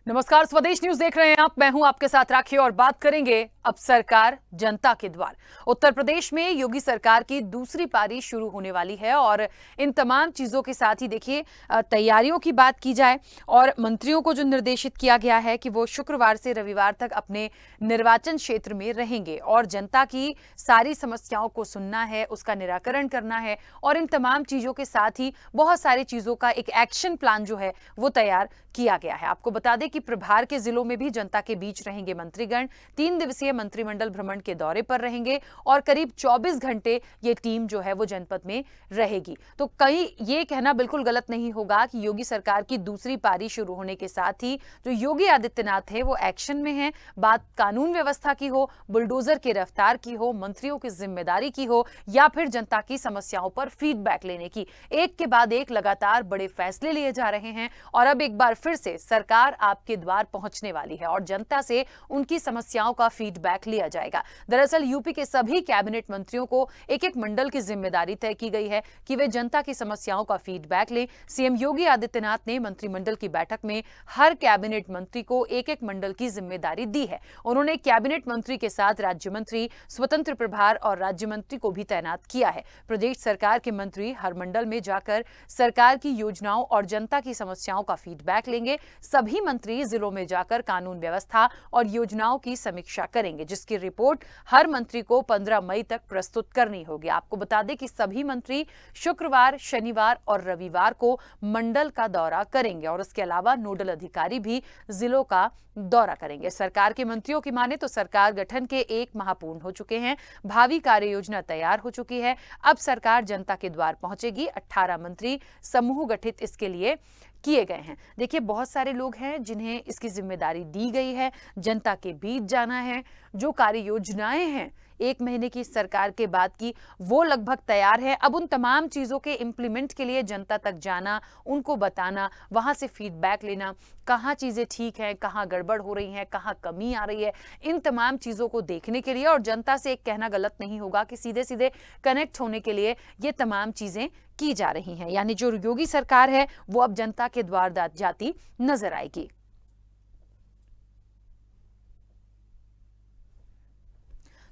नमस्कार, स्वदेश न्यूज देख रहे हैं आप। मैं हूं आपके साथ राखी और बात करेंगे अब सरकार जनता के द्वार। उत्तर प्रदेश में योगी सरकार की दूसरी पारी शुरू होने वाली है और इन तमाम चीजों के साथ ही देखिए तैयारियों की बात की जाए और मंत्रियों को जो निर्देशित किया गया है कि वो शुक्रवार से रविवार तक अपने निर्वाचन क्षेत्र में रहेंगे और जनता की सारी समस्याओं को सुनना है, उसका निराकरण करना है और इन तमाम चीजों के साथ ही बहुत सारी चीजों का एक एक्शन प्लान जो है वो तैयार किया गया है। आपको बता दें कि प्रभार के जिलों में भी जनता के बीच रहेंगे मंत्रीगण। 3 दिवसीय मंत्रिमंडल भ्रमण के दौरे पर रहेंगे और करीब 24 घंटे ये टीम जो है वो जनपद में रहेगी। तो कहीं ये कहना बिल्कुल गलत नहीं होगा कि योगी सरकार की दूसरी पारी शुरू होने के साथ ही जो योगी आदित्यनाथ है वो एक्शन में है। बात कानून व्यवस्था की हो, बुलडोजर की रफ्तार की हो, मंत्रियों की जिम्मेदारी की हो या फिर जनता की समस्याओं पर फीडबैक लेने की, एक के बाद एक लगातार बड़े फैसले लिए जा रहे हैं और अब एक बार फिर से सरकार आपके द्वार पहुंचने वाली है और जनता से उनकी समस्याओं का फीडबैक लिया जाएगा। दरअसल यूपी के सभी कैबिनेट मंत्रियों को एक एक मंडल की जिम्मेदारी तय की गई है कि वे जनता की समस्याओं का फीडबैक लें। सीएम योगी आदित्यनाथ ने मंत्रिमंडल की बैठक में हर कैबिनेट मंत्री को एक एक मंडल की जिम्मेदारी दी है। उन्होंने कैबिनेट मंत्री के साथ राज्य मंत्री, स्वतंत्र प्रभार और राज्य मंत्री को भी तैनात किया है। प्रदेश सरकार के मंत्री हर मंडल में जाकर सरकार की योजनाओं और जनता की समस्याओं का फीडबैक लेंगे। सभी मंत्री जिलों में जाकर कानून व्यवस्था और योजनाओं की समीक्षा करेंगे, जिसकी रिपोर्ट हर मंत्री को 15 मई तक प्रस्तुत करनी होगी। आपको बता दें कि सभी मंत्री शुक्रवार, शनिवार और रविवार को मंडल का दौरा करेंगे और इसके अलावा नोडल अधिकारी भी जिलों का दौरा करेंगे। सरकार के मंत्रियों की माने तो सरकार गठन के 1 माह पूर्ण हो चुके हैं। भावी कार्य योजना तैयार हो चुकी है। अब सरकार जनता के द्वार पहुंचेगी। 18 मंत्री समूह गठित इसके लिए किए गए हैं। देखिए, बहुत सारे लोग हैं जिन्हें इसकी जिम्मेदारी दी गई है, जनता के बीच जाना है। जो कार्य योजनाएं हैं 1 महीने की सरकार के बाद की, वो लगभग तैयार है। अब उन तमाम चीजों के इंप्लीमेंट के लिए जनता तक जाना, उनको बताना, वहां से फीडबैक लेना, कहाँ चीजें ठीक हैं, कहाँ गड़बड़ हो रही हैं, कहाँ कमी आ रही है, इन तमाम चीजों को देखने के लिए और जनता से एक कहना गलत नहीं होगा कि सीधे सीधे कनेक्ट होने के लिए ये तमाम चीजें की जा रही हैं। यानी जो योगी सरकार है वो अब जनता के द्वार जाती नजर आएगी।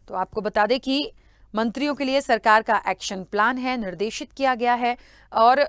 तो आपको बता दें कि मंत्रियों के लिए सरकार का एक्शन प्लान है, निर्देशित किया गया है और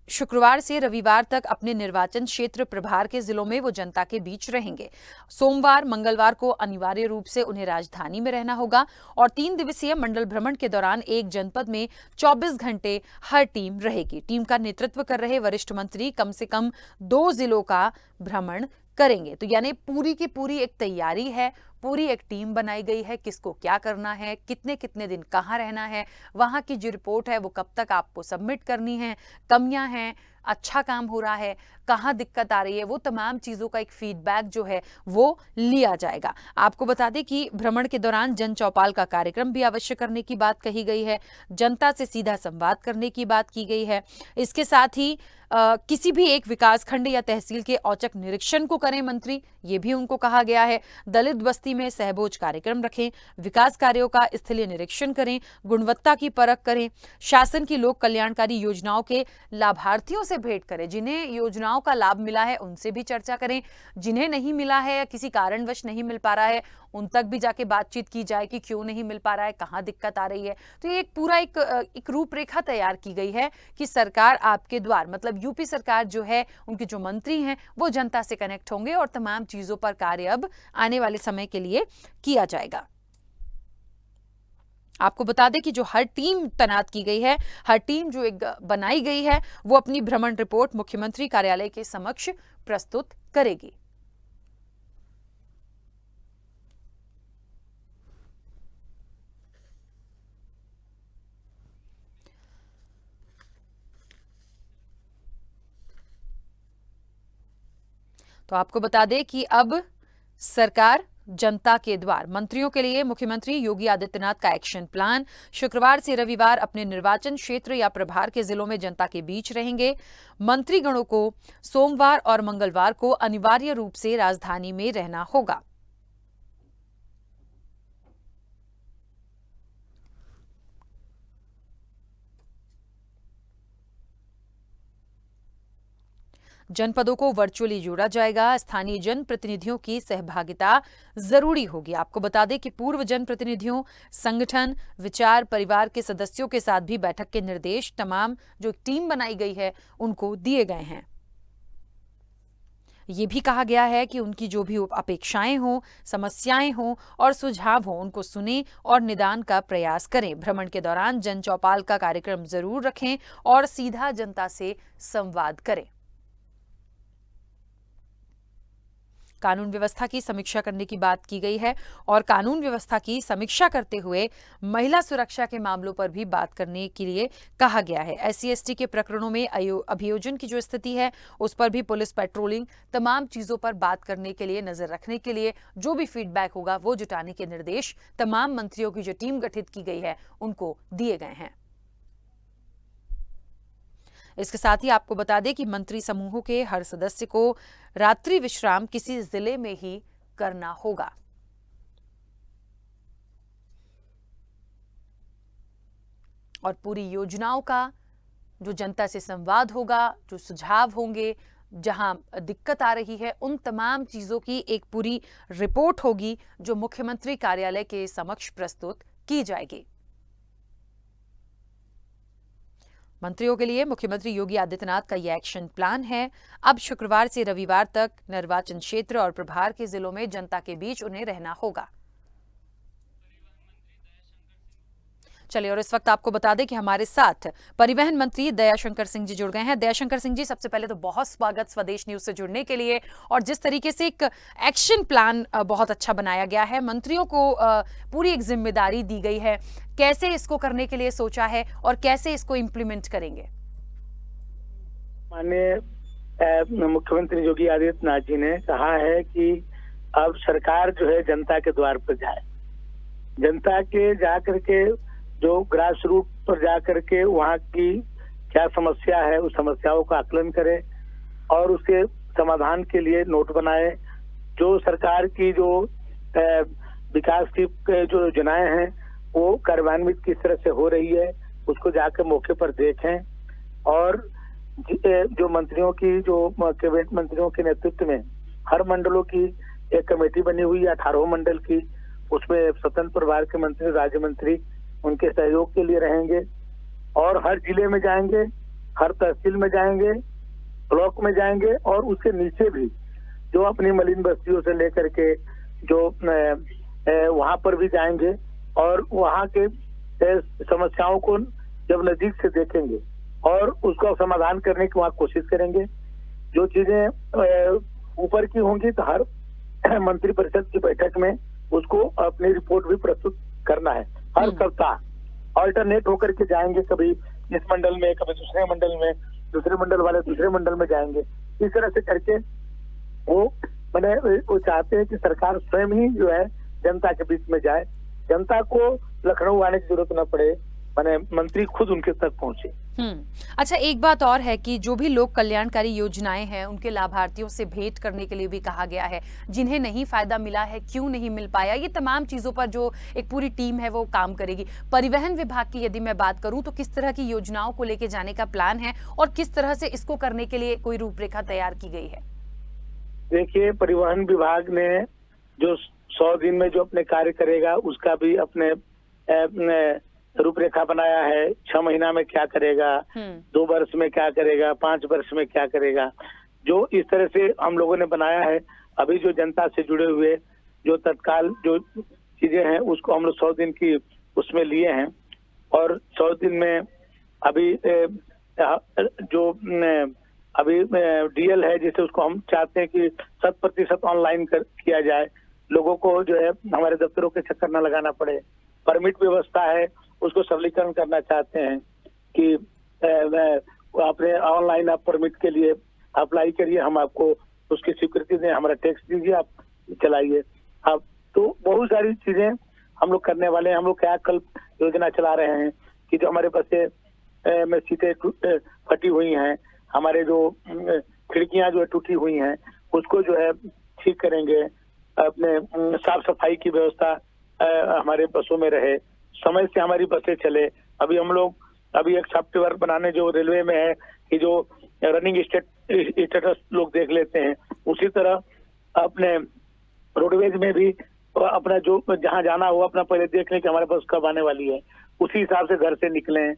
शुक्रवार से रविवार तक अपने निर्वाचन क्षेत्र प्रभार के जिलों में वो जनता के बीच रहेंगे। सोमवार, मंगलवार को अनिवार्य रूप से उन्हें राजधानी में रहना होगा और 3 दिवसीय मंडल भ्रमण के दौरान एक जनपद में 24 घंटे हर टीम रहेगी। टीम का नेतृत्व कर रहे वरिष्ठ मंत्री कम से कम 2 जिलों का भ्रमण करेंगे। तो यानी पूरी की पूरी एक तैयारी है, पूरी एक टीम बनाई गई है, किसको क्या करना है, कितने कितने दिन कहाँ रहना है, वहां की जो रिपोर्ट है वो कब तक आपको सबमिट करनी है, कमियां हैं, अच्छा काम हो रहा है, कहाँ दिक्कत आ रही है, वो तमाम चीजों का एक फीडबैक जो है वो लिया जाएगा। आपको बता दें कि भ्रमण के दौरान जन चौपाल का कार्यक्रम भी अवश्य करने की बात कही गई है, जनता से सीधा संवाद करने की बात की गई है। इसके साथ ही किसी भी एक विकास खंड या तहसील के औचक निरीक्षण को करें मंत्री, ये भी उनको कहा गया है। दलित बस्ती में सहभोज कार्यक्रम रखें, विकास कार्यों का स्थलीय निरीक्षण करें, गुणवत्ता की परख करें, शासन की लोक कल्याणकारी योजनाओं के लाभार्थियों से भेंट करें, जिन्हें योजनाओं का लाभ मिला है उनसे भी चर्चा करें, जिन्हें नहीं मिला है या किसी कारणवश नहीं मिल पा रहा है उन तक भी जाके बातचीत की जाए कि क्यों नहीं मिल पा रहा है, कहाँ दिक्कत आ रही है। तो ये एक पूरा एक रूपरेखा तैयार की गई है कि सरकार आपके द्वार, मतलब यूपी सरकार जो है, उनके जो मंत्री हैं वो जनता से कनेक्ट होंगे और तमाम चीजों पर कार्य अब आने वाले समय के लिए किया जाएगा। आपको बता दें कि जो हर टीम तैनात की गई है, हर टीम जो एक बनाई गई है, वो अपनी भ्रमण रिपोर्ट मुख्यमंत्री कार्यालय के समक्ष प्रस्तुत करेगी। तो आपको बता दें कि अब सरकार जनता के द्वार, मंत्रियों के लिए मुख्यमंत्री योगी आदित्यनाथ का एक्शन प्लान, शुक्रवार से रविवार अपने निर्वाचन क्षेत्र या प्रभार के जिलों में जनता के बीच रहेंगे। मंत्रीगणों को सोमवार और मंगलवार को अनिवार्य रूप से राजधानी में रहना होगा। जनपदों को वर्चुअली जोड़ा जाएगा। स्थानीय जनप्रतिनिधियों की सहभागिता जरूरी होगी। आपको बता दें कि पूर्व जनप्रतिनिधियों, संगठन, विचार परिवार के सदस्यों के साथ भी बैठक के निर्देश तमाम जो टीम बनाई गई है उनको दिए गए हैं। ये भी कहा गया है कि उनकी जो भी अपेक्षाएं हों, समस्याएं हों और सुझाव हों, उनको सुनें और निदान का प्रयास करें। भ्रमण के दौरान जन चौपाल का कार्यक्रम जरूर रखें और सीधा जनता से संवाद करें। कानून व्यवस्था की समीक्षा करने की बात की गई है और कानून व्यवस्था की समीक्षा करते हुए महिला सुरक्षा के मामलों पर भी बात करने के लिए कहा गया है। SC/ST के प्रकरणों में अभियोजन की जो स्थिति है उस पर भी पुलिस पेट्रोलिंग, तमाम चीजों पर बात करने के लिए, नजर रखने के लिए जो भी फीडबैक होगा वो जुटाने के निर्देश तमाम मंत्रियों की जो टीम गठित की गई है उनको दिए गए हैं। इसके साथ ही आपको बता दें कि मंत्री समूहों के हर सदस्य को रात्रि विश्राम किसी जिले में ही करना होगा। और पूरी योजनाओं का जो जनता से संवाद होगा, जो सुझाव होंगे, जहां दिक्कत आ रही है, उन तमाम चीजों की एक पूरी रिपोर्ट होगी जो मुख्यमंत्री कार्यालय के समक्ष प्रस्तुत की जाएगी। मंत्रियों के लिए मुख्यमंत्री योगी आदित्यनाथ का यह एक्शन प्लान है। अब शुक्रवार से रविवार तक निर्वाचन क्षेत्र और प्रभार के जिलों में जनता के बीच उन्हें रहना होगा। चलिए, और इस वक्त आपको बता दें कि हमारे साथ परिवहन मंत्री दयाशंकर सिंह जी जुड़ गए हैं। दयाशंकर सिंह जी, सबसे पहले तो बहुत स्वागत स्वदेश न्यूज से जुड़ने के लिए। और जिस तरीके से एक एक्शन प्लान बहुत अच्छा बनाया गया है, मंत्रियों को पूरी एक जिम्मेदारी दी गई है, कैसे इसको करने के लिए सोचा है और कैसे इसको इम्प्लीमेंट करेंगे? माननीय मुख्यमंत्री योगी आदित्यनाथ जी ने कहा है कि अब सरकार जो है जनता के द्वार पर जाए, जनता के जाकर के जो ग्रास रूट पर जाकर के वहाँ की क्या समस्या है उस समस्याओं का आकलन करे और उसके समाधान के लिए नोट बनाए। जो सरकार की जो विकास की जो योजनाएं हैं वो कार्यान्वित किस तरह से हो रही है उसको जाकर मौके पर देखें। और जो मंत्रियों की जो कैबिनेट मंत्रियों के नेतृत्व में हर मंडलों की एक कमेटी बनी हुई है, 18 मंडल की, उसमें स्वतंत्र प्रभार के मंत्री, राज्य मंत्री उनके सहयोग के लिए रहेंगे और हर जिले में जाएंगे, हर तहसील में जाएंगे, ब्लॉक में जाएंगे और उसके नीचे भी जो अपनी मलिन बस्तियों से लेकर के जो वहां पर भी जाएंगे और वहां के समस्याओं को जब नजदीक से देखेंगे और उसका समाधान करने की वहां कोशिश करेंगे। जो चीजें ऊपर की होंगी तो हर मंत्रिपरिषद की बैठक में उसको अपनी रिपोर्ट भी प्रस्तुत करना है। हर सप्ताह ऑल्टरनेट होकर के जाएंगे, कभी इस मंडल में, कभी दूसरे मंडल में, दूसरे मंडल वाले दूसरे मंडल में जाएंगे। इस तरह से करके वो चाहते हैं कि सरकार स्वयं ही जो है जनता के बीच में जाए, जनता को लखनऊ आने की जरूरत न पड़े, मंत्री खुद उनके तक पहुंचे। अच्छा, एक बात और है कि जो भी लोक कल्याणकारी योजनाएं हैं उनके लाभार्थियों से भेंट करने के लिए भी कहा गया है। जिन्हें नहीं फायदा मिला है, क्यों नहीं मिल पाया, ये तमाम चीजों पर जो एक पूरी टीम है वो काम करेगी। परिवहन विभाग की यदि मैं बात करूं तो किस तरह की योजनाओं को लेके जाने का प्लान है और किस तरह से इसको करने के लिए कोई रूपरेखा तैयार की गई है? देखिए, परिवहन विभाग ने जो 100 दिन में जो अपने कार्य करेगा उसका भी अपने रूपरेखा बनाया है। 6 महीना में क्या करेगा, 2 वर्ष में क्या करेगा, 5 वर्ष में क्या करेगा, जो इस तरह से हम लोगों ने बनाया है। अभी जो जनता से जुड़े हुए जो तत्काल जो चीजें हैं उसको हम लोग 100 दिन की उसमें लिए हैं और 100 दिन में अभी जो अभी DL है जिसे उसको हम चाहते हैं कि 100% ऑनलाइन किया जाए, लोगों को जो है हमारे दफ्तरों के चक्कर न लगाना पड़े। परमिट व्यवस्था है उसको सरलीकरण करना चाहते हैं कि आपने ऑनलाइन आप परमिट के लिए अप्लाई करिए, हम आपको उसकी स्वीकृति दें, हमारा टैक्स दीजिए, आप चलाइए। अब तो बहुत सारी चीजें हम लोग करने वाले हैं। हम लोग क्या कल्प योजना चला रहे हैं कि जो हमारे बसें में सीटें फटी हुई हैं, हमारे जो खिड़कियां जो है टूटी हुई हैं उसको जो है ठीक करेंगे। अपने साफ सफाई की व्यवस्था हमारे बसों में रहे, समय से हमारी बसें चले। अभी हम लोग एक सॉफ्टवेयर बनाने जो रेलवे में है कि जो रनिंग स्टेटस लोग देख लेते हैं। उसी तरह अपने रोडवेज में भी अपना जो जहाँ जाना हो अपना पहले देख लें कि हमारे बस कब आने वाली है, उसी हिसाब से घर से निकलें।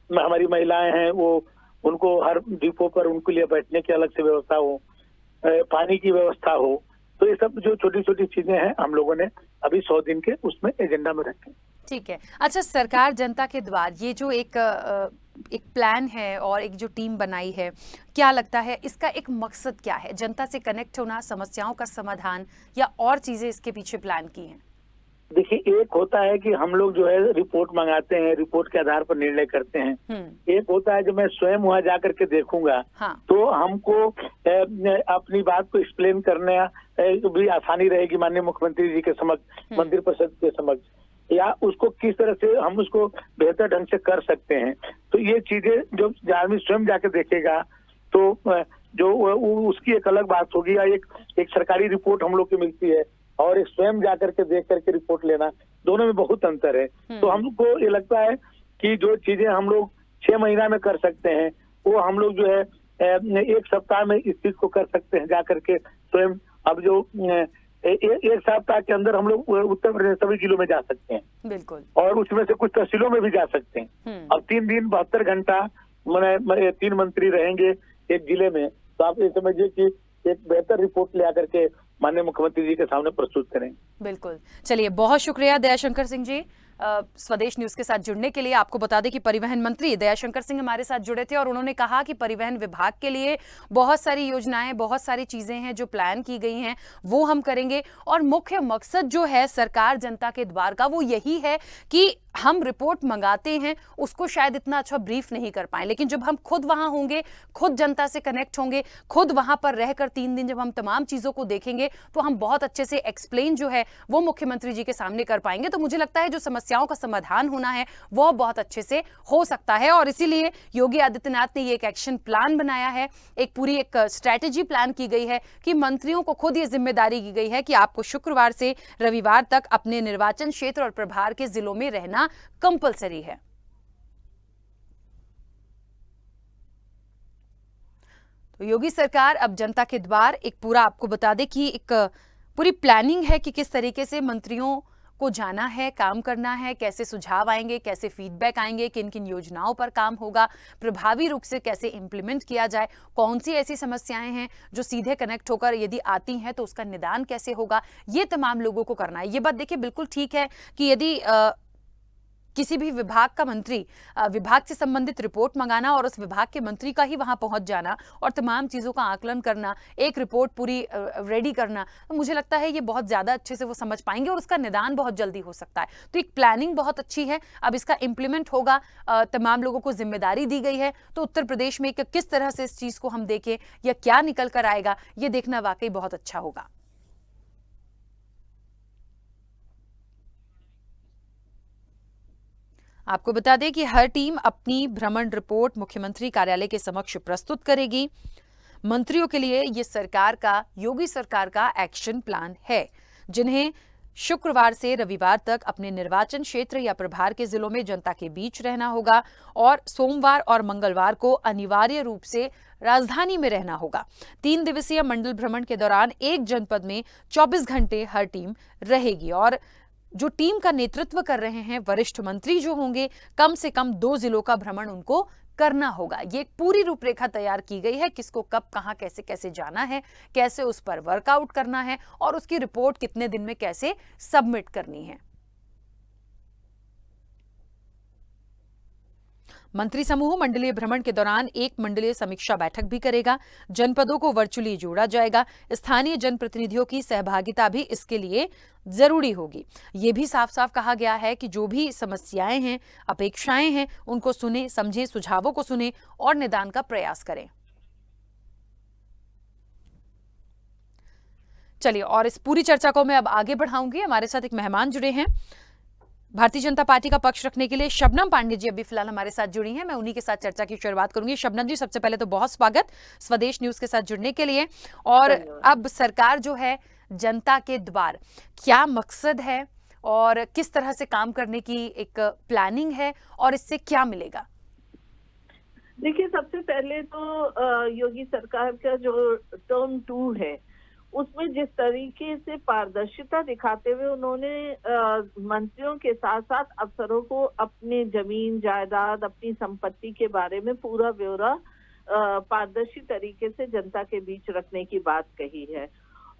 हमारी महिलाएं हैं वो उनको हर डिपो पर उनके लिए बैठने की अलग से व्यवस्था हो, पानी की व्यवस्था हो। तो ये सब जो छोटी छोटी चीजें हैं हम लोगों ने अभी 100 दिन के उसमें एजेंडा में रखे। ठीक है। अच्छा, सरकार जनता के द्वार ये जो एक प्लान है और एक जो टीम बनाई है, क्या लगता है इसका एक मकसद क्या है? जनता से कनेक्ट होना, समस्याओं का समाधान, या और चीजें इसके पीछे प्लान की हैं? देखिए, एक होता है कि हम लोग जो है रिपोर्ट मंगाते हैं, रिपोर्ट के आधार पर निर्णय करते हैं। एक होता है जो मैं स्वयं वहां जाकर के देखूंगा। हाँ। तो हमको अपनी बात को एक्सप्लेन करने भी आसानी रहेगी माननीय मुख्यमंत्री जी के समक्ष, मंत्रि परिषद के समक्ष, या उसको किस तरह से हम उसको बेहतर ढंग से कर सकते हैं। तो ये चीजें जो आदमी स्वयं जाके देखेगा तो जो उसकी एक अलग बात होगी, या एक सरकारी रिपोर्ट हम लोग की मिलती है और एक स्वयं जाकर के देख करके रिपोर्ट लेना, दोनों में बहुत अंतर है। तो हमको ये लगता है कि जो चीजें हम लोग 6 महीना में कर सकते हैं वो हम लोग जो है 1 सप्ताह में इस चीज को कर सकते हैं जाकर के स्वयं। अब जो 1 सप्ताह के अंदर हम लोग उत्तर प्रदेश सभी जिलों में जा सकते हैं, बिल्कुल, और उसमें से कुछ तहसीलों में भी जा सकते हैं। अब 3 दिन 72 घंटा मैंने 3 मंत्री रहेंगे एक जिले में, तो आप ये समझिए कि एक बेहतर रिपोर्ट ले आकर के माननीय मुख्यमंत्री जी के सामने प्रस्तुत करें। बिल्कुल। चलिए, बहुत शुक्रिया दयाशंकर सिंह जी स्वदेश न्यूज के साथ जुड़ने के लिए। आपको बता दें कि परिवहन मंत्री दयाशंकर सिंह हमारे साथ जुड़े थे और उन्होंने कहा कि परिवहन विभाग के लिए बहुत सारी योजनाएं, बहुत सारी चीजें हैं जो प्लान की गई हैं, वो हम करेंगे। और मुख्य मकसद जो है सरकार जनता के द्वार का वो यही है कि हम रिपोर्ट मंगाते हैं, उसको शायद इतना अच्छा ब्रीफ नहीं कर पाए, लेकिन जब हम खुद वहां होंगे, खुद जनता से कनेक्ट होंगे, खुद वहां पर रहकर 3 दिन जब हम तमाम चीजों को देखेंगे तो हम बहुत अच्छे से एक्सप्लेन जो है वो मुख्यमंत्री जी के सामने कर पाएंगे। तो मुझे लगता है जो समस्याओं का समाधान होना है वो बहुत अच्छे से हो सकता है, और इसीलिए योगी आदित्यनाथ ने ये एक एक्शन प्लान बनाया है, एक पूरी एक स्ट्रैटेजी प्लान की गई है कि मंत्रियों को खुद ये जिम्मेदारी की गई है कि आपको शुक्रवार से रविवार तक अपने निर्वाचन क्षेत्र और प्रभार के जिलों में रहना कंपलसरी है। तो योगी सरकार अब जनता के द्वार एक पूरा, आपको बता दें कि एक पूरी प्लानिंग है कि किस तरीके से मंत्रियों को जाना है, काम करना है, कैसे सुझाव आएंगे, कैसे फीडबैक आएंगे, किन किन योजनाओं पर काम होगा, प्रभावी रूप से कैसे इंप्लीमेंट किया जाए, कौन सी ऐसी समस्याएं हैं जो सीधे कनेक्ट होकर यदि आती हैं तो उसका निदान कैसे होगा, ये तमाम लोगों को करना है। ये बात देखिए बिल्कुल ठीक है कि यदि किसी भी विभाग का मंत्री विभाग से संबंधित रिपोर्ट मंगाना और उस विभाग के मंत्री का ही वहां पहुंच जाना और तमाम चीजों का आकलन करना, एक रिपोर्ट पूरी रेडी करना, तो मुझे लगता है ये बहुत ज्यादा अच्छे से वो समझ पाएंगे और उसका निदान बहुत जल्दी हो सकता है। तो एक प्लानिंग बहुत अच्छी है, अब इसका इंप्लीमेंट होगा, तमाम लोगों को जिम्मेदारी दी गई है। तो उत्तर प्रदेश में किस तरह से इस चीज को हम देखें या क्या निकल कर आएगा, ये देखना वाकई बहुत अच्छा होगा। आपको बता दें कि हर टीम अपनी भ्रमण रिपोर्ट मुख्यमंत्री कार्यालय के समक्ष प्रस्तुत करेगी। मंत्रियों के लिए ये सरकार का, योगी सरकार का एक्शन प्लान है, जिन्हें शुक्रवार से रविवार तक अपने निर्वाचन क्षेत्र या प्रभार के जिलों में जनता के बीच रहना होगा और सोमवार और मंगलवार को अनिवार्य रूप से राजधानी में रहना होगा। 3 दिवसीय मंडल भ्रमण के दौरान एक जनपद में 24 घंटे हर टीम रहेगी और जो टीम का नेतृत्व कर रहे हैं वरिष्ठ मंत्री जो होंगे, कम से कम 2 जिलों का भ्रमण उनको करना होगा। ये एक पूरी रूपरेखा तैयार की गई है, किसको कब कहां कैसे कैसे जाना है, कैसे उस पर वर्कआउट करना है और उसकी रिपोर्ट कितने दिन में कैसे सबमिट करनी है। मंत्री समूह मंडलीय भ्रमण के दौरान एक मंडलीय समीक्षा बैठक भी करेगा। जनपदों को वर्चुअली जोड़ा जाएगा। स्थानीय जनप्रतिनिधियों की सहभागिता भी इसके लिए जरूरी होगी। ये भी साफ साफ कहा गया है कि जो भी समस्याएं हैं, अपेक्षाएं हैं, उनको सुने, समझे, सुझावों को सुने और निदान का प्रयास करें। चलिए, और इस पूरी चर्चा को मैं अब आगे बढ़ाऊंगी। हमारे साथ एक मेहमान जुड़े हैं भारतीय जनता पार्टी का पक्ष रखने के लिए। शबनम पांडे जी अभी फिलहाल हमारे साथ जुड़ी हैं, मैं उन्हीं के साथ चर्चा की शुरुआत करूंगी। शबनम जी, सबसे पहले तो बहुत स्वागत स्वदेश न्यूज के साथ जुड़ने के लिए। और अब सरकार जो है जनता के द्वार, क्या मकसद है और किस तरह से काम करने की एक प्लानिंग है और इससे क्या मिलेगा? देखिए, सबसे पहले तो योगी सरकार का जो टर्म 2 है, उसमें जिस तरीके से पारदर्शिता दिखाते हुए उन्होंने मंत्रियों के साथ-साथ अफसरों को अपनी ज़मीन, जायदाद, अपनी संपत्ति के बारे में पूरा ब्यौरा पारदर्शी तरीके से जनता के बीच रखने की बात कही है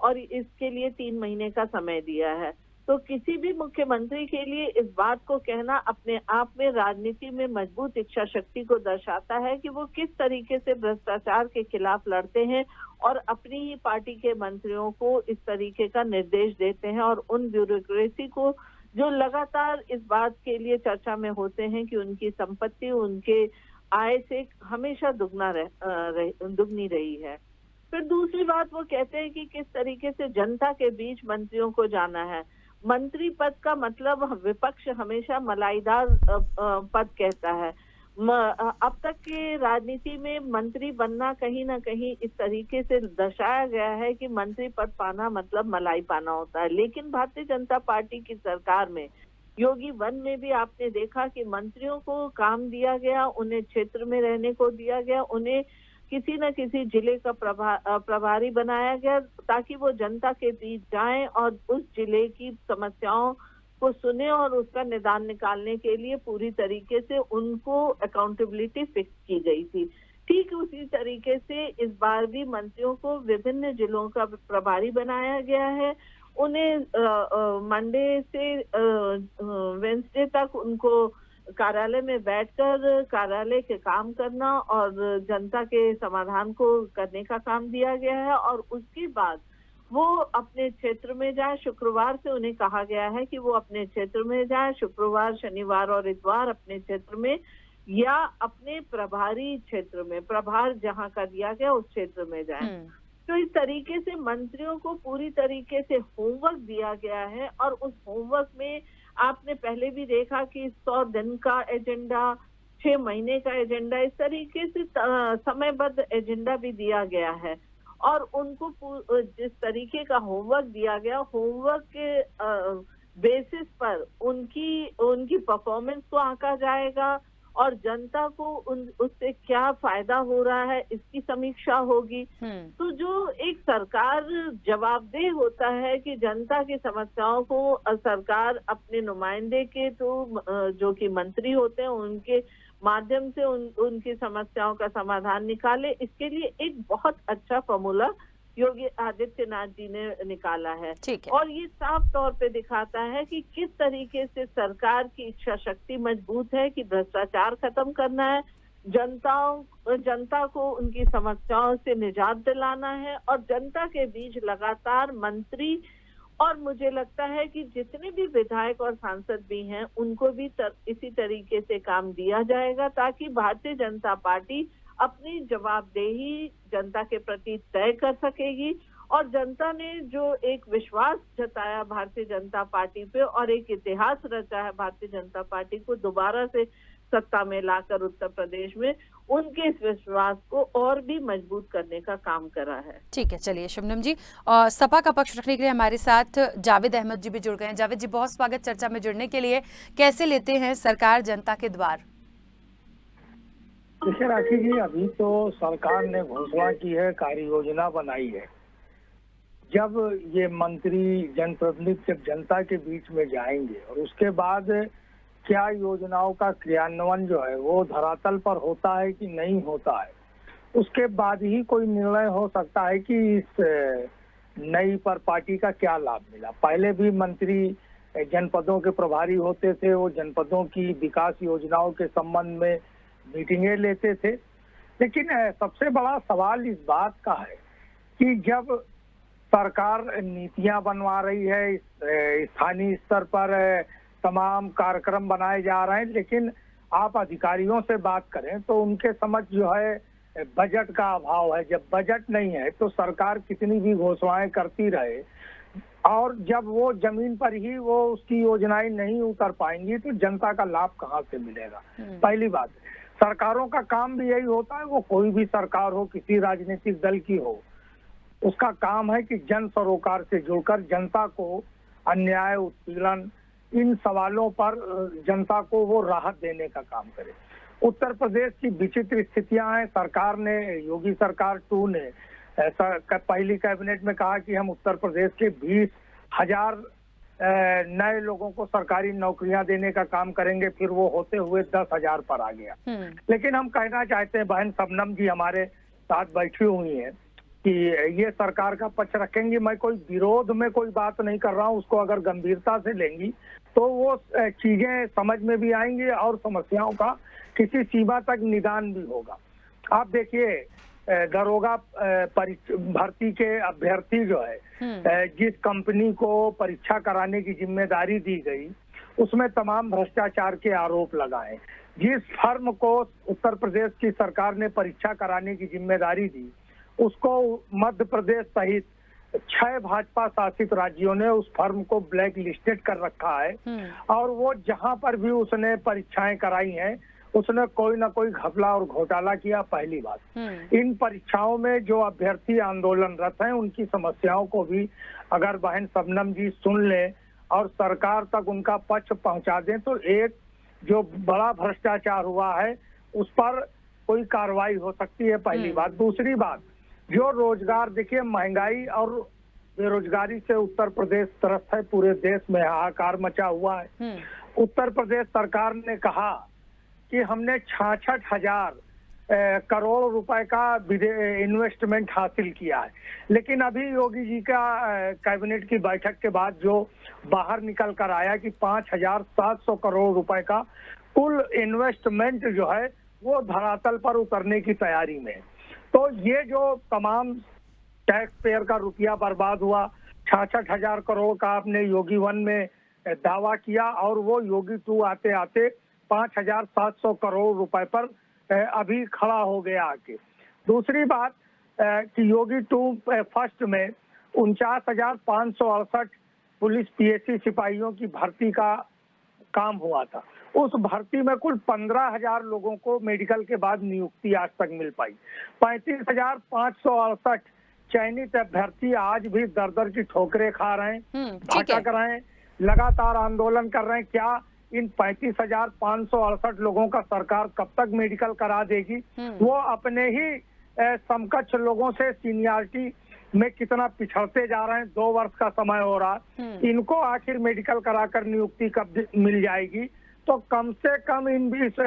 और इसके लिए 3 महीने का समय दिया है। तो किसी भी मुख्यमंत्री के लिए इस बात को कहना अपने आप में राजनीति में मजबूत इच्छा शक्ति को दर्शाता है कि वो किस तरीके से भ्रष्टाचार के खिलाफ लड़ते हैं और अपनी ही पार्टी के मंत्रियों को इस तरीके का निर्देश देते हैं और उन ब्यूरोक्रेसी को जो लगातार इस बात के लिए चर्चा में होते हैं कि उनकी संपत्ति उनके आय से हमेशा दुगनी रही है। फिर दूसरी बात वो कहते हैं कि किस तरीके से जनता के बीच मंत्रियों को जाना है। मंत्री पद का मतलब विपक्ष हमेशा मलाईदार पद कहता है। अब तक के राजनीति में मंत्री बनना कहीं ना कहीं इस तरीके से दर्शाया गया है कि मंत्री पद पाना मतलब मलाई पाना होता है, लेकिन भारतीय जनता पार्टी की सरकार में योगी वन में भी आपने देखा कि मंत्रियों को काम दिया गया, उन्हें क्षेत्र में रहने को दिया गया, उन्हें किसी न किसी जिले का प्रभारी बनाया गया ताकि वो जनता के बीच जाएं और उस जिले की समस्याओं को सुने और उसका निदान निकालने के लिए पूरी तरीके से उनको अकाउंटेबिलिटी फिक्स की गई थी। ठीक उसी तरीके से इस बार भी मंत्रियों को विभिन्न जिलों का प्रभारी बनाया गया है। उन्हें मंडे से वेंसडे तक उनको कार्यालय में बैठकर कार्यालय के काम करना और जनता के समाधान को करने का काम दिया गया है और उसके बाद वो अपने क्षेत्र में जाए। शुक्रवार से उन्हें कहा गया है कि वो अपने क्षेत्र में जाए, शुक्रवार, शनिवार और इतवार अपने क्षेत्र में या अपने प्रभारी क्षेत्र में, प्रभार जहां का दिया गया उस क्षेत्र में जाए। तो इस तरीके से मंत्रियों को पूरी तरीके से होमवर्क दिया गया है और उस होमवर्क में आपने पहले भी देखा कि 100 दिन का एजेंडा, 6 महीने का एजेंडा, इस तरीके से समयबद्ध एजेंडा भी दिया गया है और उनको जिस तरीके का होमवर्क दिया गया, होमवर्क के बेसिस पर उनकी परफॉर्मेंस को आंका जाएगा और जनता को उससे क्या फायदा हो रहा है इसकी समीक्षा होगी। तो जो एक सरकार जवाबदेह होता है कि जनता की समस्याओं को सरकार अपने नुमाइंदे के जो कि मंत्री होते हैं उनके माध्यम से उनकी समस्याओं का समाधान निकाले, इसके लिए एक बहुत अच्छा फॉर्मूला योगी आदित्यनाथ जी ने निकाला है। और ये साफ तौर पे दिखाता है कि किस तरीके से सरकार की इच्छा शक्ति मजबूत है कि भ्रष्टाचार खत्म करना है, जनता को उनकी समस्याओं से निजात दिलाना है और जनता के बीच लगातार मंत्री और मुझे लगता है कि जितने भी विधायक और सांसद भी हैं उनको भी इसी तरीके से काम दिया जाएगा ताकि भारतीय जनता पार्टी अपनी जवाबदेही जनता के प्रति तय कर सकेगी और जनता ने जो एक विश्वास जताया भारतीय जनता पार्टी पे और एक इतिहास रचा है भारतीय जनता पार्टी को दोबारा से सत्ता में लाकर उत्तर प्रदेश में, उनके इस विश्वास को और भी मजबूत करने का काम करा है। ठीक है, चलिए शबनम जी, सपा का पक्ष रखने के लिए हमारे साथ जावेद अहमद जी भी जुड़ गए हैं। जावेद जी, बहुत स्वागत चर्चा में जुड़ने के लिए। कैसे लेते हैं सरकार जनता के द्वार? देखिए राखी जी, अभी तो सरकार ने घोषणा की है, कार्य योजना बनाई है। जब ये मंत्री जनप्रतिनिधि जब जनता के बीच में जाएंगे और उसके बाद क्या योजनाओं का क्रियान्वयन जो है वो धरातल पर होता है कि नहीं होता है, उसके बाद ही कोई निर्णय हो सकता है कि इस नई पर पार्टी का क्या लाभ मिला। पहले भी मंत्री जनपदों के प्रभारी होते थे, वो जनपदों की विकास योजनाओं के संबंध में मीटिंगें लेते थे, लेकिन सबसे बड़ा सवाल इस बात का है कि जब सरकार नीतियां बनवा रही है, स्थानीय स्तर पर तमाम कार्यक्रम बनाए जा रहे हैं, लेकिन आप अधिकारियों से बात करें तो उनके समझ जो है बजट का अभाव है। जब बजट नहीं है तो सरकार कितनी भी घोषणाएं करती रहे और जब वो जमीन पर ही वो उसकी योजनाएं नहीं उतर पाएंगी तो जनता का लाभ कहाँ से मिलेगा। पहली बात, सरकारों का काम भी यही होता है, वो कोई भी सरकार हो, किसी राजनीतिक दल की हो, उसका काम है कि जन सरोकार से जुड़कर जनता को अन्याय, उत्पीड़न, इन सवालों पर जनता को वो राहत देने का काम करे। उत्तर प्रदेश की विचित्र स्थितियां हैं। सरकार ने, योगी सरकार 2 ने पहली कैबिनेट में कहा कि हम उत्तर प्रदेश के 20,000 नए लोगों को सरकारी नौकरियां देने का काम करेंगे, फिर वो होते हुए 10,000 पर आ गया। लेकिन हम कहना चाहते हैं, बहन शबनम जी हमारे साथ बैठी हुई हैं, कि ये सरकार का पक्ष रखेंगी। मैं कोई विरोध में कोई बात नहीं कर रहा हूँ, उसको अगर गंभीरता से लेंगी तो वो चीजें समझ में भी आएंगी और समस्याओं का किसी सीमा तक निदान भी होगा। आप देखिए, दरोगा भर्ती के अभ्यर्थी जो है, जिस कंपनी को परीक्षा कराने की जिम्मेदारी दी गई, उसमें तमाम भ्रष्टाचार के आरोप लगाए। जिस फर्म को उत्तर प्रदेश की सरकार ने परीक्षा कराने की जिम्मेदारी दी, उसको मध्य प्रदेश सहित 6 भाजपा शासित राज्यों ने उस फर्म को ब्लैक लिस्टेड कर रखा है। और वो जहां पर भी उसने परीक्षाएं कराई हैं, उसने कोई ना कोई घपला और घोटाला किया। पहली बात, इन परीक्षाओं में जो अभ्यर्थी आंदोलनरत हैं, उनकी समस्याओं को भी अगर बहन शबनम जी सुन लें और सरकार तक उनका पक्ष पहुंचा दें, तो एक जो बड़ा भ्रष्टाचार हुआ है उस पर कोई कार्रवाई हो सकती है। पहली बात। दूसरी बात, जो रोजगार, देखिए महंगाई और बेरोजगारी से उत्तर प्रदेश त्रस्त है, पूरे देश में हाहाकार मचा हुआ है। उत्तर प्रदेश सरकार ने कहा कि हमने 66,000 करोड़ रुपए का इन्वेस्टमेंट हासिल किया है, लेकिन अभी योगी जी का कैबिनेट की बैठक के बाद जो बाहर निकल कर आया कि 5,700 करोड़ रुपए का कुल इन्वेस्टमेंट जो है वो धरातल पर उतरने की तैयारी में। तो ये जो तमाम टैक्स पेयर का रुपया बर्बाद हुआ, 66,000 करोड़ का आपने योगी 1 में दावा किया और वो योगी 2 आते आते 5,700 करोड़ रुपए पर अभी खड़ा हो गया आके। दूसरी बात कि योगी 2 फर्स्ट में 49,568 पुलिस PSC सिपाहियों की भर्ती का काम हुआ था। उस भर्ती में कुल 15,000 लोगों को मेडिकल के बाद नियुक्ति आज तक मिल पाई। 35,568 चयनित अभ्यर्थी आज भी दर की ठोकरें खा रहे हैं, भटक रहे हैं, लगातार आंदोलन कर रहे हैं। क्या इन 35,568 लोगों का सरकार कब तक मेडिकल करा देगी? वो अपने ही समकक्ष लोगों से सीनियरिटी में कितना पिछड़ते जा रहे हैं। 2 वर्ष का समय हो रहा, इनको आखिर मेडिकल कराकर नियुक्ति कब मिल जाएगी? तो कम से कम इन इस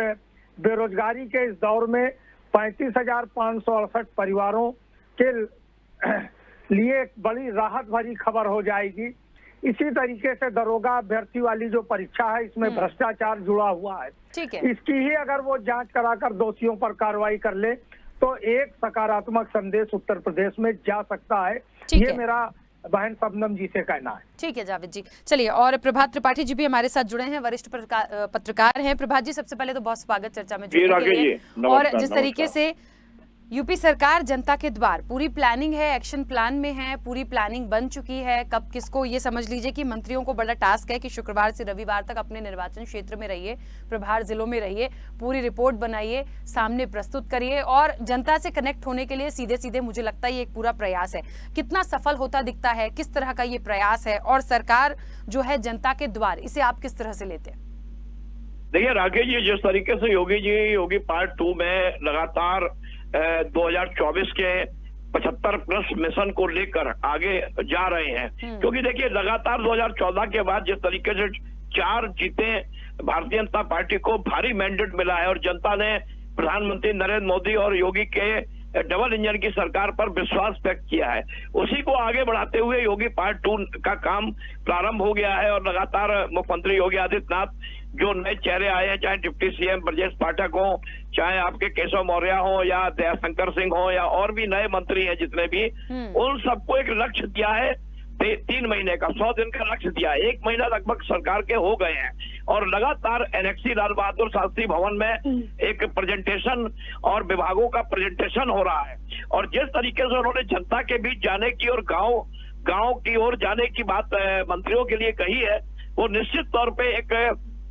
बेरोजगारी के इस दौर में 35,568 परिवारों के लिए एक बड़ी राहत भरी खबर हो जाएगी। इसी तरीके से दरोगा अभ्यर्थी वाली जो परीक्षा है, इसमें भ्रष्टाचार जुड़ा हुआ है। ठीक है। इसकी ही अगर वो जांच कराकर दोषियों पर कार्रवाई कर ले तो एक सकारात्मक संदेश उत्तर प्रदेश में जा सकता है। ये मेरा बहन शबनम जी से कहना है। ठीक है जावेद जी, चलिए। और प्रभात त्रिपाठी जी भी हमारे साथ जुड़े हैं, वरिष्ठ पत्रकार हैं। प्रभात जी, सबसे पहले तो बहुत स्वागत चर्चा में जुड़ने के लिए। और जिस तरीके से यूपी सरकार जनता के द्वार, पूरी प्लानिंग है, एक्शन प्लान में है, पूरी प्लानिंग बन चुकी है। कब किसको, ये समझ लीजिए कि मंत्रियों को बड़ा टास्क है कि शुक्रवार से रविवार तक अपने निर्वाचन क्षेत्र में रहिए, प्रभार जिलों में रहिए, पूरी रिपोर्ट बनाइए, सामने प्रस्तुत करिए और जनता से कनेक्ट होने के लिए सीधे सीधे मुझे लगता है ये एक पूरा प्रयास है। कितना सफल होता दिखता है, किस तरह का ये प्रयास है और सरकार जो है जनता के द्वार, इसे आप किस तरह से लेते हैं? देखिए राकेश जी, जिस तरीके से योगी पार्ट 2 में लगातार 2024 के 75 प्लस मिशन को लेकर आगे जा रहे हैं, क्योंकि देखिए लगातार 2014 के बाद जिस तरीके से 4 जीते भारतीय जनता पार्टी को भारी मैंडेट मिला है और जनता ने प्रधानमंत्री नरेंद्र मोदी और योगी के डबल इंजन की सरकार पर विश्वास व्यक्त किया है, उसी को आगे बढ़ाते हुए योगी पार्ट 2 का काम प्रारंभ हो गया है। और लगातार मुख्यमंत्री योगी आदित्यनाथ जो नए चेहरे आए हैं, चाहे डिप्टी CM ब्रजेश पाठक हो, चाहे आपके केशव मौर्य हो या दयाशंकर सिंह हो या और भी नए मंत्री हैं जितने भी, उन सबको एक लक्ष्य दिया है 3 महीने का, 100 दिन का लक्ष्य दिया है। 1 महीना लगभग सरकार के हो गए हैं और लगातार NXT लाल बहादुर शास्त्री भवन में एक प्रेजेंटेशन और विभागों का प्रेजेंटेशन हो रहा है। और जिस तरीके से उन्होंने जनता के बीच जाने की और गांव की ओर जाने की बात मंत्रियों के लिए कही है, वो निश्चित तौर पे एक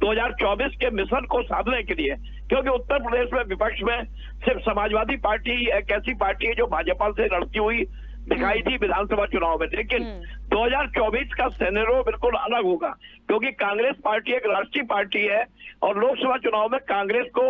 2024 के मिशन को साधने के लिए, क्योंकि उत्तर प्रदेश में विपक्ष में सिर्फ समाजवादी पार्टी एक ऐसी पार्टी है जो भाजपा से लड़ती हुई दिखाई थी विधानसभा चुनाव में, लेकिन 2024 का सिनेरियो बिल्कुल अलग होगा, क्योंकि कांग्रेस पार्टी एक राष्ट्रीय पार्टी है और लोकसभा चुनाव में कांग्रेस को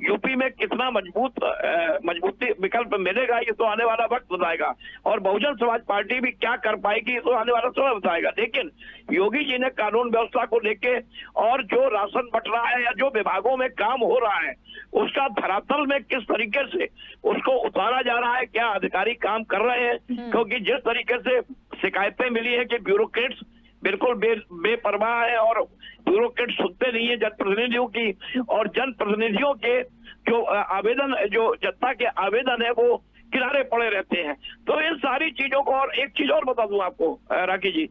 यूपी में कितना मजबूती विकल्प मिलेगा, ये तो आने वाला वक्त बताएगा। और बहुजन समाज पार्टी भी क्या कर पाएगी, ये तो आने वाला समय बताएगा। लेकिन योगी जी ने कानून व्यवस्था को लेके और जो राशन बट रहा है या जो विभागों में काम हो रहा है उसका धरातल में किस तरीके से उसको उतारा जा रहा है, क्या अधिकारी काम कर रहे हैं। क्योंकि जिस तरीके से शिकायतें मिली है कि ब्यूरोक्रेट्स बिल्कुल बेपरवाह है और ब्यूरोक्रेट सुनते नहीं है जनप्रतिनिधियों की, और जनप्रतिनिधियों के जो आवेदन, जो जनता के आवेदन है वो किनारे पड़े रहते हैं। तो इन सारी चीजों को, और एक चीज और बता दूं आपको राखी जी,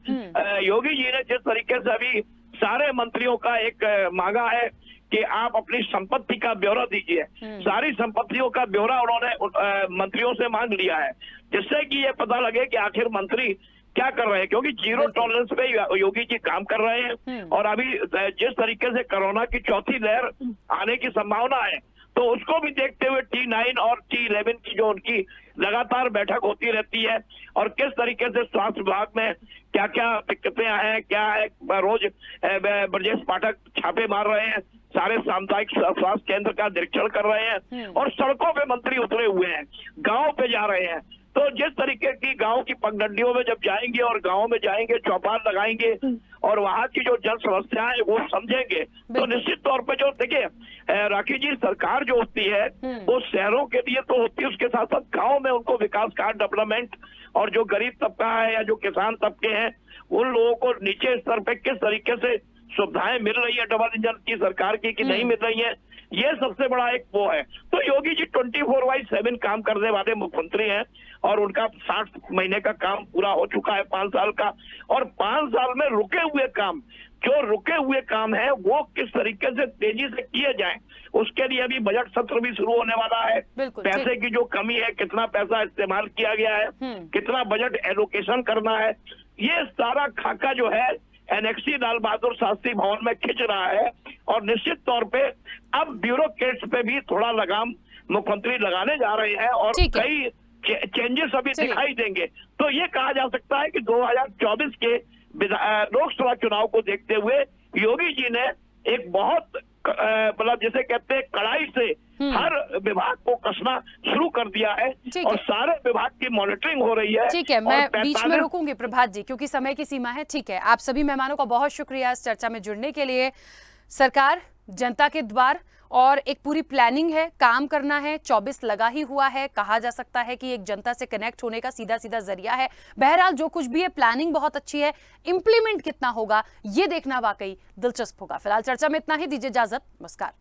योगी जी ने जिस तरीके से अभी सारे मंत्रियों का एक मांगा है कि आप अपनी संपत्ति का ब्यौरा दीजिए, सारी संपत्तियों का ब्यौरा उन्होंने मंत्रियों से मांग लिया है, जिससे कि ये पता लगे कि आखिर मंत्री क्या कर रहे हैं। क्योंकि जीरो टॉलरेंस पे योगी जी काम कर रहे हैं, और अभी जिस तरीके से कोरोना की चौथी लहर आने की संभावना है, तो उसको भी देखते हुए T9 और T11 की जो उनकी लगातार बैठक होती रहती है, और किस तरीके से स्वास्थ्य विभाग में क्या क्या दिक्कतें हैं, क्या है, रोज ब्रजेश पाठक छापे मार रहे हैं, सारे सामुदायिक स्वास्थ्य केंद्र का निरीक्षण कर रहे हैं, और सड़कों पे मंत्री उतरे हुए हैं, गांव पे जा रहे हैं। तो जिस तरीके की गांव की पगडंडियों में जब जाएंगे और गांव में जाएंगे, चौपाल लगाएंगे और वहां की जो जन समस्याएं वो समझेंगे, तो निश्चित तौर पे जो देखिए राखी जी, सरकार जो होती है वो शहरों के लिए तो होती है, उसके साथ साथ गांव में उनको विकास कार्य, डेवलपमेंट, और जो गरीब तबका है या जो किसान तबके हैं उन लोगों को नीचे स्तर पे किस तरीके से सुविधाएं मिल रही है डबल इंजन की सरकार की कि नहीं मिल रही है, ये सबसे बड़ा एक वो है। तो योगी जी 24/7 काम करने वाले मुख्यमंत्री हैं, और उनका 60 महीने का काम पूरा हो चुका है, 5 साल का, और 5 साल में रुके हुए काम, जो रुके हुए काम है वो किस तरीके से तेजी से किए जाएं, उसके लिए अभी बजट सत्र भी शुरू होने वाला है। पैसे की जो कमी है, कितना पैसा इस्तेमाल किया गया है, कितना बजट एलोकेशन करना है, ये सारा खाका जो है एनेक्सी लाल बहादुर शास्त्री भवन में खिंच रहा है। और निश्चित तौर पे अब ब्यूरोक्रेट्स पे भी थोड़ा लगाम मुख्यमंत्री लगाने जा रहे हैं, और कई चेंजेस अभी दिखाई देंगे। तो ये कहा जा सकता है कि 2024 के लोकसभा चुनाव को देखते हुए योगी जी ने एक बहुत मतलब जिसे कहते हैं कड़ाई से हर विभाग को कसना शुरू कर दिया है, और सारे विभाग की मॉनिटरिंग हो रही है। ठीक है, मैं बीच में रोकूंगी प्रभात जी क्योंकि समय की सीमा है। ठीक है, आप सभी मेहमानों का बहुत शुक्रिया इस चर्चा में जुड़ने के लिए। सरकार जनता के द्वार, और एक पूरी प्लानिंग है, काम करना है, 24 लगा ही हुआ है, कहा जा सकता है कि एक जनता से कनेक्ट होने का सीधा सीधा जरिया है। बहरहाल जो कुछ भी है, प्लानिंग बहुत अच्छी है, इंप्लीमेंट कितना होगा ये देखना वाकई दिलचस्प होगा। फिलहाल चर्चा में इतना ही, दीजिए इजाजत, नमस्कार।